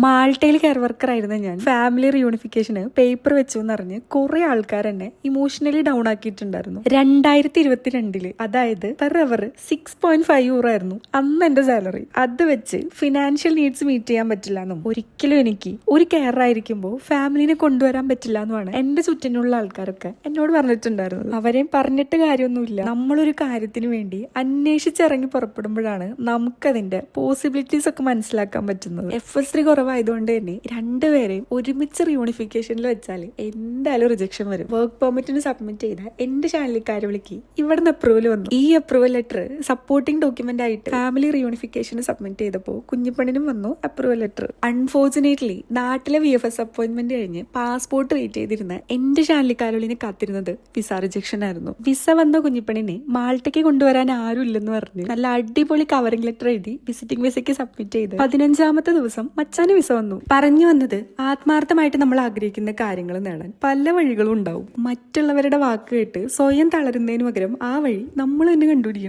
മാൾട്ടയിൽ care worker ആയിരുന്ന ഞാൻ family റിയൂണിഫിക്കേഷന് paper വെച്ചു എന്നറിഞ്ഞ് കുറെ ആൾക്കാർ എന്നെ ഇമോഷണലി ഡൗൺ ആക്കിയിട്ടുണ്ടായിരുന്നു. 2022 അതായത് പെർ അവർ 6.5 യൂറോ ആയിരുന്നു അന്ന് എന്റെ സാലറി. അത് വെച്ച് ഫിനാൻഷ്യൽ നീഡ്സ് മീറ്റ് ചെയ്യാൻ പറ്റില്ല എന്നും ഒരിക്കലും എനിക്ക് ഒരു കെയർ ആയിരിക്കുമ്പോൾ ഫാമിലിനെ കൊണ്ടുവരാൻ പറ്റില്ല എന്നുമാണ് എന്റെ ചുറ്റിനുള്ള ആൾക്കാരൊക്കെ എന്നോട് പറഞ്ഞിട്ടുണ്ടായിരുന്നത്. അവരെയും പറഞ്ഞിട്ട് കാര്യമൊന്നുമില്ല. നമ്മളൊരു കാര്യത്തിന് വേണ്ടി അന്വേഷിച്ചിറങ്ങി പുറപ്പെടുമ്പോഴാണ് നമുക്കതിന്റെ പോസിബിലിറ്റീസ് ഒക്കെ മനസ്സിലാക്കാൻ പറ്റുന്നത്. FS3 കുറവായതുകൊണ്ട് തന്നെ രണ്ടുപേരെയും ഒരുമിച്ച് റിയൂണിഫിക്കേഷനിൽ വെച്ചാൽ എന്തായാലും റിജക്ഷൻ വരും. വർക്ക് പെർമിറ്റിന് സബ്മിറ്റ് ചെയ്ത എന്റെ ചാനലിക്കാരെ വിളിക്ക് ഇവിടുന്ന് അപ്രൂവൽ വന്നു. ഈ അപ്രൂവൽ ലെറ്റർ സപ്പോർട്ടിംഗ് ഡോക്യുമെന്റ് ആയിട്ട് ഫാമിലി റിയൂണിഫിക്കേഷന് സബ്മിറ്റ് ചെയ്തപ്പോൾ കുഞ്ഞിപ്പണിനും വന്നു അപ്രൂവൽ ലെറ്റർ. അൺഫോർച്ചുനേറ്റ്ലി നാട്ടിലെ VFS അപ്പോയിന്റ്മെന്റ് കഴിഞ്ഞ് പാസ്പോർട്ട് വെയിറ്റ് ചെയ്തിരുന്ന എന്റെ ചാനലിക്കാരോളിനെ കാത്തിരുന്നത് വിസ റിജക്ഷൻ ആയിരുന്നു. വിസ വന്ന കുഞ്ഞിപ്പണിനെ മാൾട്ടയ്ക്ക് കൊണ്ടുവരാൻ ആരും ഇല്ലെന്ന് പറഞ്ഞ് നല്ല അടിപൊളി കവറിംഗ് ലെറ്റർ എഴുതി വിസിറ്റിംഗ് വിസയ്ക്ക് സബ്മിറ്റ് ചെയ്ത് 15ാമത്തെ ദിവസം മച്ചാന് വിസ വന്നു. പറഞ്ഞു വന്നത് ആത്മാർത്ഥമായിട്ട് നമ്മൾ ആഗ്രഹിക്കുന്ന കാര്യങ്ങൾ നേടാൻ പല വഴികളും ഉണ്ടാവും. മറ്റുള്ളവരുടെ വാക്ക് കേട്ട് സ്വയം തളരുന്നതിന് പകരം ആ വഴി നമ്മൾ തന്നെ കണ്ടുപിടിക്കണം.